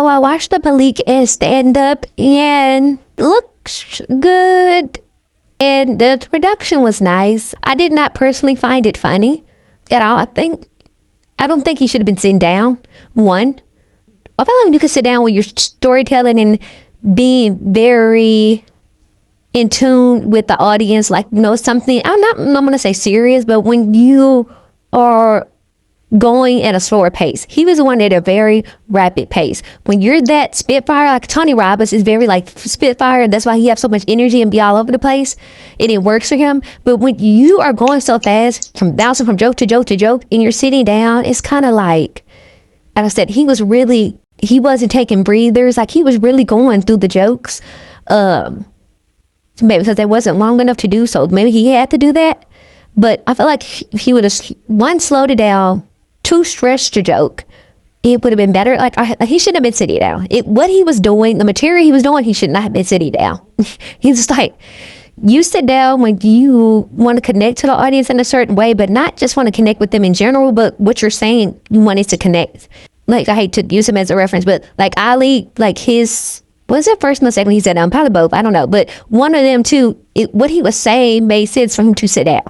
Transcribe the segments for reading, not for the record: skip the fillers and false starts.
Oh, I watched the Malik and stand up and looks good. And the production was nice. I did not personally find it funny at all. I don't think he should have been sitting down. One, I feel like you could sit down with your storytelling and being very in tune with the audience, like, something, I'm going to say serious, but when you are going at a slower pace. He was the one at a very rapid pace. When you're that spitfire, like Tony Robbins is very like spitfire, that's why he has so much energy and be all over the place, and it works for him. But when you are going so fast, from bouncing from joke to joke to joke, and you're sitting down, it's kind of like I said, he wasn't taking breathers, like he was really going through the jokes. Maybe because it wasn't long enough to do so, maybe he had to do that. But I feel like he would have, one, slowed it down, two, stretched the joke. It would have been better. Like he shouldn't have been sitting down. What he was doing, the material he was doing, he should not have been sitting down. He's just like, you sit down when you want to connect to the audience in a certain way, but not just want to connect with them in general, but what you're saying, you want it to connect. Like, I hate to use him as a reference, but like Ali, like his, was it first and second? He said, probably both. I don't know. But one of them too, what he was saying made sense for him to sit down.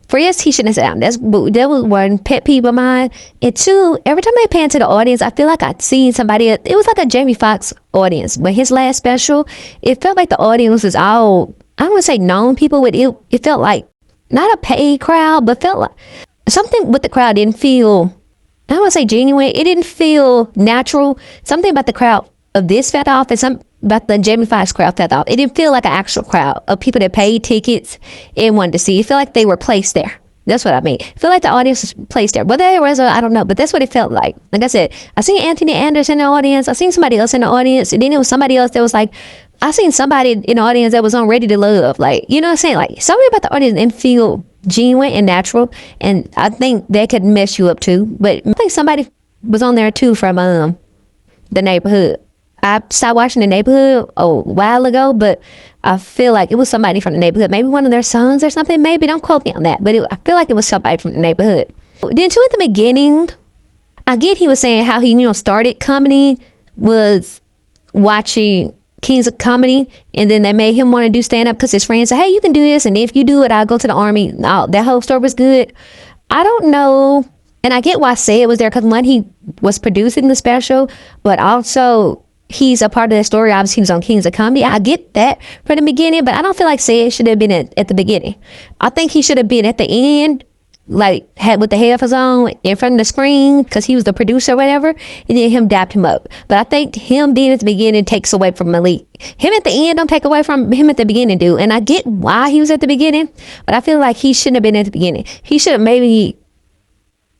For yes, he shouldn't have sat down. That was one pet peeve of mine. And two, every time they pan to the audience, I feel like I'd seen somebody. It was like a Jamie Foxx audience. But his last special, it felt like the audience was all, I don't want to say known people, but it felt like not a paid crowd, but felt like something with the crowd didn't feel, I don't want to say genuine. It didn't feel natural. Something about the crowd of this felt off, and some about the Jamie Foxx crowd felt off. It didn't feel like an actual crowd of people that paid tickets and wanted to see. It felt like they were placed there. That's what I mean. I feel like the audience was placed there. Whether it was, I don't know, but that's what it felt like. Like I said, I seen Anthony Anderson in the audience. I seen somebody else in the audience, and then it was somebody else that was like, I seen somebody in the audience that was on Ready to Love. Like, you know what I'm saying? Like, something about the audience didn't feel genuine and natural, and I think that could mess you up too. But I think somebody was on there too from The Neighborhood. I stopped watching The Neighborhood a while ago, but I feel like it was somebody from The Neighborhood, maybe one of their sons or something. Maybe, don't quote me on that, but I feel like it was somebody from The Neighborhood. Then too, at the beginning, I get he was saying how he started comedy was watching Kings of Comedy, and then they made him want to do stand-up because his friends said, hey, you can do this, and if you do it, I'll go to the Army. No, that whole story was good. I don't know, and I get why Sid was there, because one, he was producing the special, but also he's a part of the story. Obviously, he was on Kings of Comedy. I get that from the beginning, but I don't feel like Sid should have been at the beginning. I think he should have been at the end, like had with the headphones on in front of the screen, because he was the producer or whatever, and then him dapped him up. But I think him being at the beginning takes away from Malik. Him at the end don't take away from him at the beginning, dude. And I get why he was at the beginning, but I feel like he shouldn't have been at the beginning. He should have maybe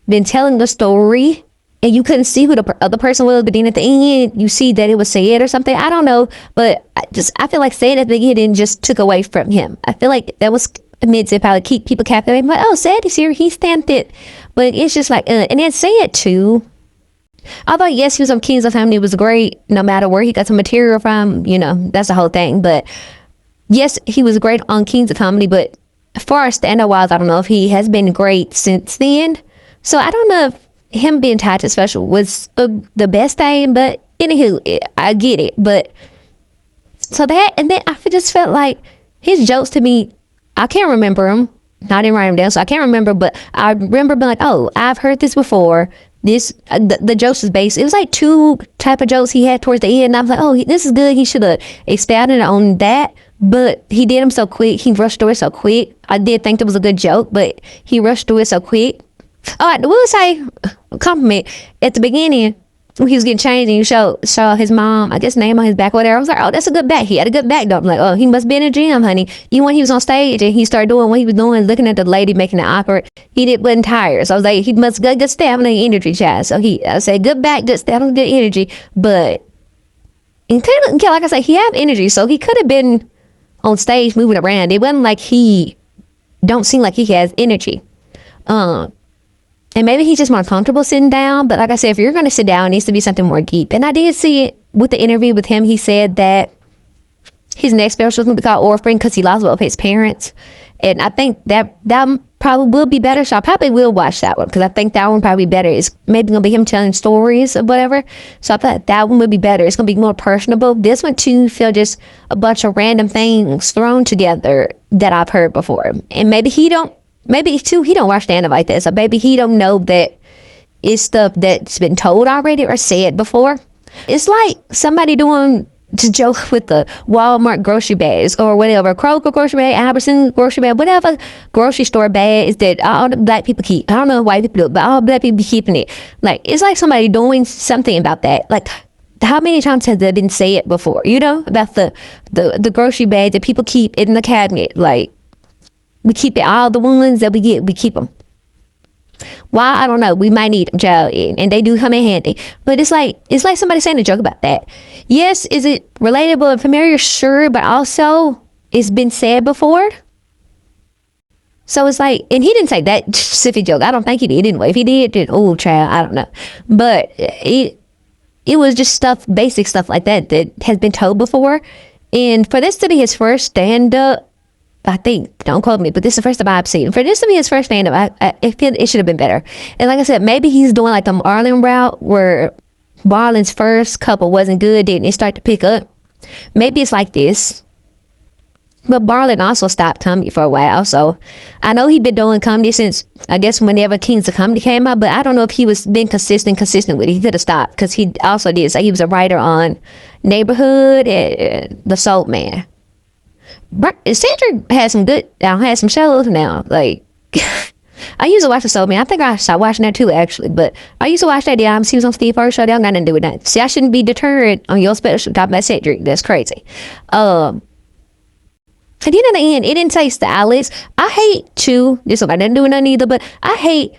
been telling the story, and you couldn't see who the other person was, but then at the end you see that it was Sayed or something. I don't know, but I feel like Sayed at the beginning just took away from him. I feel like that was meant to probably keep people captivated. But Sayed is here, he stamped it. But it's just like, and then Sayed too, although yes, he was on Kings of Comedy, it was great no matter where he got some material from, that's the whole thing. But yes, he was great on Kings of Comedy, but as far as stand-up wise, I don't know if he has been great since then. So I don't know if him being tied to special was the best thing, but anywho, I get it. But so that, and then I just felt like his jokes to me, I can't remember them. I didn't write them down, so I can't remember, but I remember being like, oh, I've heard this before. The jokes was based, it was like two type of jokes he had towards the end, and I was like, oh, this is good. He should have expounded on that, but he did them so quick. He rushed through it so quick. I did think it was a good joke, but he rushed through it so quick. All right, we'll say compliment at the beginning when he was getting changed, and you saw his mom, I guess, name on his back or whatever. I was like, oh, that's a good back. He had a good back, though. I'm like, oh, he must be in a gym, honey. Even when he was on stage and he started doing what he was doing, looking at the lady making it awkward, he wasn't tired. So I was like, he must got good stamina and energy, child. So I said, good back, good stamina, good energy. But and kind of, like I said, he have energy, so he could have been on stage moving around. It wasn't like he don't seem like he has energy. And maybe he's just more comfortable sitting down. But like I said, if you're going to sit down, it needs to be something more deep. And I did see it with the interview with him. He said that his next special was going to be called Orphan because he lost both his parents. And I think that probably will be better. So I probably will watch that one because I think that one probably better. It's maybe gonna be him telling stories or whatever. So I thought that one would be better. It's gonna be more personable. This one too feel just a bunch of random things thrown together that I've heard before. And maybe he don't watch the end like this. Or maybe he don't know that it's stuff that's been told already or said before. It's like somebody doing to joke with the Walmart grocery bags or whatever, Kroger grocery bag, Albertson grocery bag, whatever grocery store bags that all the black people keep. I don't know why people do it, but all black people be keeping it. Like, it's like somebody doing something about that. Like, how many times has that been said before, you know, about the grocery bag that people keep in the cabinet? Like, we keep it, all the ones that we get, we keep them. Why? I don't know. We might need them, child, and they do come in handy. But it's like somebody saying a joke about that. Yes, is it relatable and familiar? Sure, but also it's been said before. So it's like, and he didn't say that specific joke. I don't think he did anyway. If he did, then oh, child, I don't know. But it was just stuff, basic stuff like that has been told before. And for this to be his first stand-up, I think, don't quote me, but this is the first time I've seen. For this to be his first stand-up, I feel it should have been better. And like I said, maybe he's doing like the Marlon route where Marlon's first couple wasn't good, didn't it start to pick up? Maybe it's like this. But Marlon also stopped comedy for a while, so I know he'd been doing comedy since, I guess, whenever Kings of Comedy came out, but I don't know if he was been consistent with it. He could have stopped, because he also did say he was a writer on Neighborhood and The Soul Man. Cedric has some shows now. Like, I used to watch The Soul Man. I think I started watching that too, actually. But I used to watch that. Yeah, he was on Steve Harvey's show. They don't got nothing to do with that. See, I shouldn't be deterred on your special talking about Cedric. That's crazy. At the end of the end, it didn't say stylist. I hate too. This one I didn't do nothing either. But I hate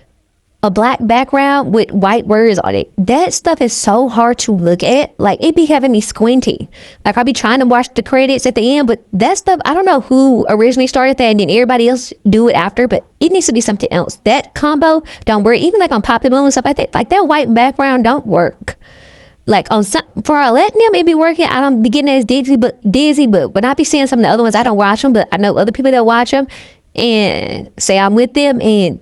a black background with white words on it. That stuff is so hard to look at. Like, it be having me squinty. Like, I'll be trying to watch the credits at the end, but that stuff, I don't know who originally started that and then everybody else do it after, but it needs to be something else. That combo don't work. Even like on Pop the Moon and stuff like that, like that white background don't work. Like on some, for our letting them, it be working. I don't be getting as dizzy, but when I be seeing some of the other ones, I don't watch them, but I know other people that watch them and say I'm with them, and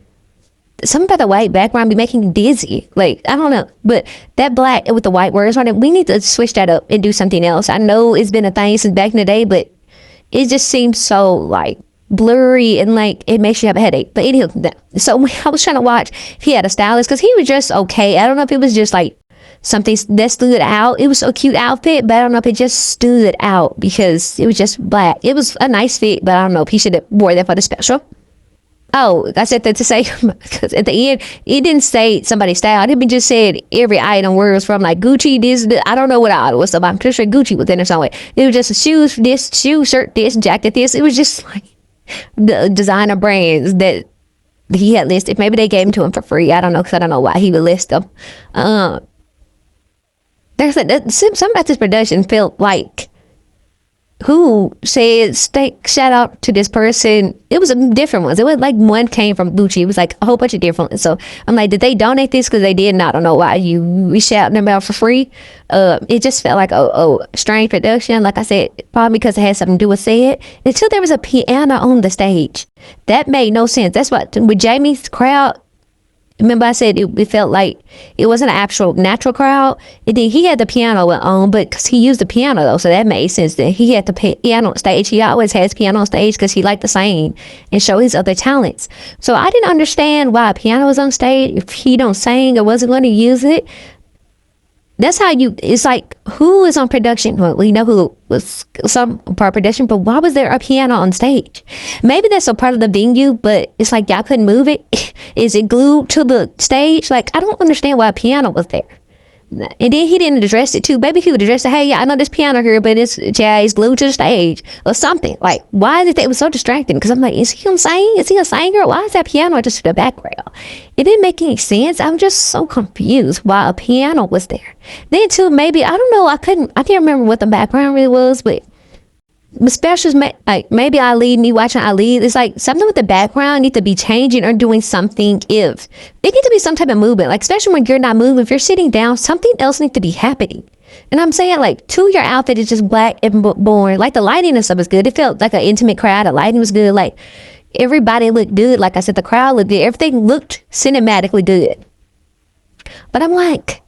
something about the white background be making me dizzy. Like, I don't know. But that black with the white words on it, we need to switch that up and do something else. I know it's been a thing since back in the day, but it just seems so, like, blurry and, like, it makes you have a headache. But anyway, so I was trying to watch if he had a stylist, because he was just okay. I don't know if it was just, like, something that stood out. It was a cute outfit, but I don't know if it just stood out because it was just black. It was a nice fit, but I don't know if he should have wore that for the special. Oh, I said that to say, because at the end, it didn't say somebody's style. It just said every item where it was from, like Gucci, this, I don't know what item was. I'm pretty sure Gucci was in there somewhere. It was just shoes, this, shoe, shirt, this, jacket, this. It was just like the designer brands that he had listed. Maybe they gave them to him for free. I don't know, because I don't know why he would list them. There's something about this production felt like, who said shout out to this person. It was different ones. It was like one came from Gucci. It was like a whole bunch of different ones. So I'm like, did they donate this? Because they did. I don't know why we shouting them out for free. It just felt like strange production. Like I said, probably because it had something to do with said. Until there was a piano on the stage, that made no sense. That's what with Jamie's crowd. Remember I said it felt like it wasn't an actual natural crowd. And then he had the piano on, but because he used the piano though, so that made sense. That he had the piano on stage. He always has piano on stage because he liked to sing and show his other talents. So I didn't understand why a piano was on stage if he don't sing or wasn't going to use it. That's how it's like, who is on production? Well, we know who was some part of production, but why was there a piano on stage? Maybe that's a part of the venue, but it's like y'all couldn't move it. Is it glued to the stage? Like, I don't understand why a piano was there. And then he didn't address it too. Maybe he would address it, hey, yeah, I know this piano here, but it's glued to the stage or something. Like, why is it was so distracting? Because I'm like, is he singing? Is he a singer? Why is that piano just in the background? It didn't make any sense. I'm just so confused why a piano was there. Then too, maybe, I don't know, I can't remember what the background really was, but specials, like maybe me watching Ali, it's like something with the background need to be changing or doing something. If it needs to be some type of movement, like especially when you're not moving, if you're sitting down, something else needs to be happening. And I'm saying, like, your outfit is just black and boring. Like the lighting and stuff is good. It felt like an intimate crowd. The lighting was good. Like, everybody looked good. Like I said, the crowd looked good. Everything looked cinematically good. But I'm like,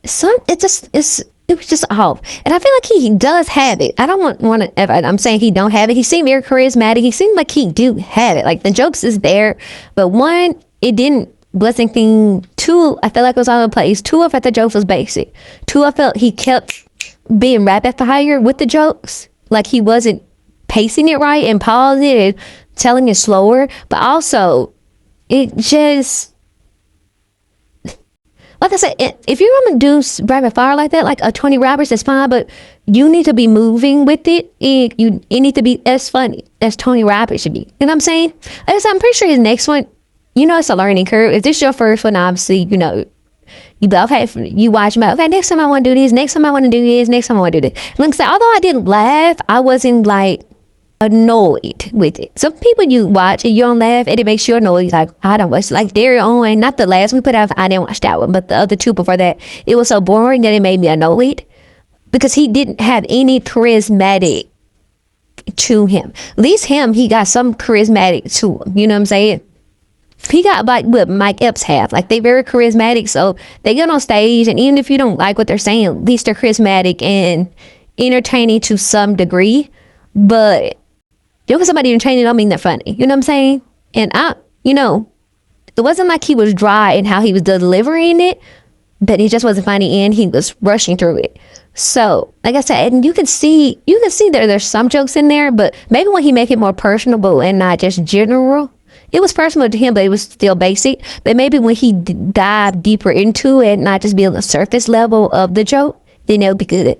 it was just off. And I feel like he does have it. I don't want to, I'm saying he don't have it. He seemed very charismatic. He seemed like he do have it. Like the jokes is there. But one, it wasn't thing. Two, I felt like it was all over the place. Two, I felt the jokes was basic. Two, I felt he kept being rapid fire with the jokes. Like he wasn't pacing it right and pausing it and telling it slower. But also, it just, like I said, if you're going to do rapid fire like that, like a 20 rappers, that's fine, but you need to be moving with it. It need to be as funny as Tony Rabbit should be. You know what I'm saying? Like I said, I'm pretty sure his next one, it's a learning curve. If this is your first one, obviously, you both have, you watch them out. Okay, next time I want to do this, next time I want to do this, next time I want to do this. Like I said, although I didn't laugh, I wasn't like annoyed with it. Some people you watch and you don't laugh and it makes you annoyed. Like, I don't watch, like Daryl Owen, not the last we put out, I didn't watch that one, but the other two before that, it was so boring that it made me annoyed because he didn't have any charismatic to him. At least him, he got some charismatic to him. You know what I'm saying? He got like what Mike Epps have. Like they very charismatic, so they get on stage and even if you don't like what they're saying, at least they're charismatic and entertaining to some degree. But just because somebody entertaining don't mean they're funny. You know what I'm saying? And it wasn't like he was dry in how he was delivering it, but he just wasn't funny and he was rushing through it. So, like I said, and you can see there's some jokes in there, but maybe when he make it more personable and not just general, it was personal to him, but it was still basic. But maybe when he dive deeper into it, not just be on the surface level of the joke, then it would be good.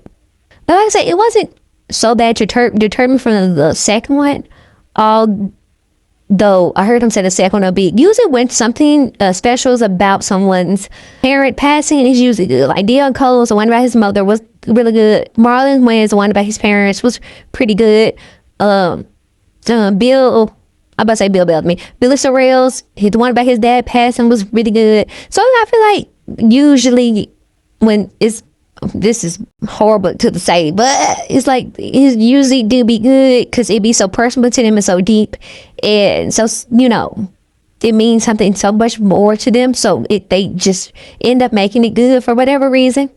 But like I said, it wasn't so bad determined from the second one. Although I heard him say the second one will be usually when something special is about someone's parent passing, it's usually good. Like Dion Cole's the one about his mother was really good. Marlon Wayne's the one about his parents was pretty good. Bill Bellamy. Billy Sorrell's, the one about his dad passing was really good. So I feel like usually when this is horrible to say, but it's like it usually do be good because it be so personal to them and so deep, and so it means something so much more to them. So they just end up making it good for whatever reason,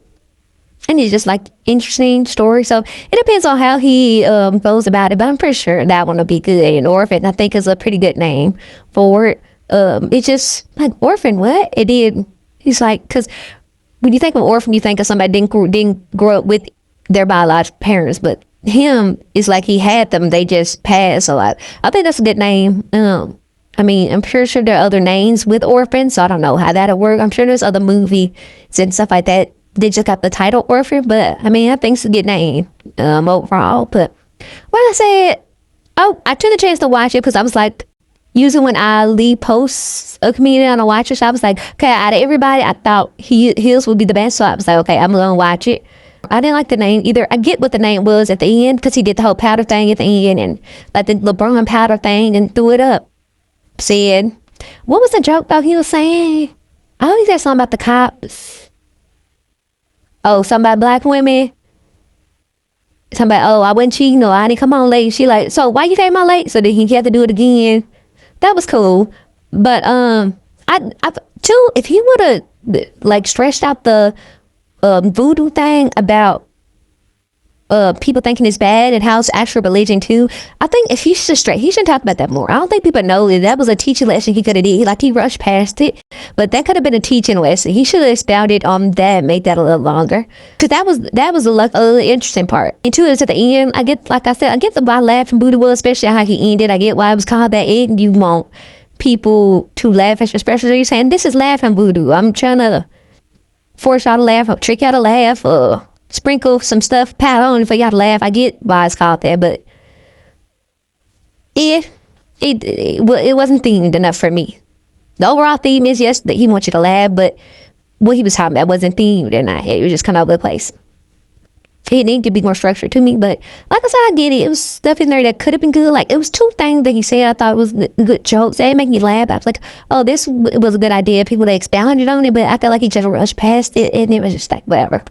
and it's just like interesting story. So it depends on how he goes about it, but I'm pretty sure that one will be good. And Orphan, I think, is a pretty good name for it. It's just like Orphan. What it did, he's like because. When you think of orphan, you think of somebody didn't grow up with their biological parents, but him is like he had them, they just passed a lot. I think that's a good name. I'm pretty sure there are other names with orphans, so I don't know how that'll work. I'm sure there's other movies and stuff like that. They just got the title Orphan, but I think it's a good name overall. But what I said, I took the chance to watch it because I was like, usually when Ali posts a comedian on a watch list, I was like, okay, out of everybody, I thought his would be the best. So I was like, okay, I'm going to watch it. I didn't like the name either. I get what the name was at the end because he did the whole powder thing at the end and like the LeBron powder thing and threw it up. Said, what was the joke though he was saying? I always said something about the cops. Oh, something about black women. Something about, I wasn't cheating. No, I didn't come home late. She like, so why you came out late? So then he had to do it again. That was cool, but if he would have like stretched out the voodoo thing about people thinking it's bad and how it's actual religion too, I think if he should talk about that more. I don't think people know that was a teaching lesson he could have did. Like he rushed past it, but that could have been a teaching lesson. He should have expounded on that, made that a little longer, because that was a interesting part. And two is at the end, I get why laughing Voodoo was, especially how he ended. I get why it was called that. And you want people to laugh at your special. You're saying this is laughing Voodoo. I'm trying to force y'all to laugh, trick y'all to laugh, sprinkle some stuff, pat on for y'all to laugh. I get why it's called that, but it wasn't themed enough for me. The overall theme is, yes, that he wants you to laugh, but what he was talking about wasn't themed, and it was just kind of over the place. It needed to be more structured to me, but like I said, I get it. It was stuff in there that could have been good. Like, it was two things that he said I thought was good jokes. They make me laugh. I was like, oh, this was a good idea. People that expounded on it, but I felt like he just rushed past it, and it was just like, whatever.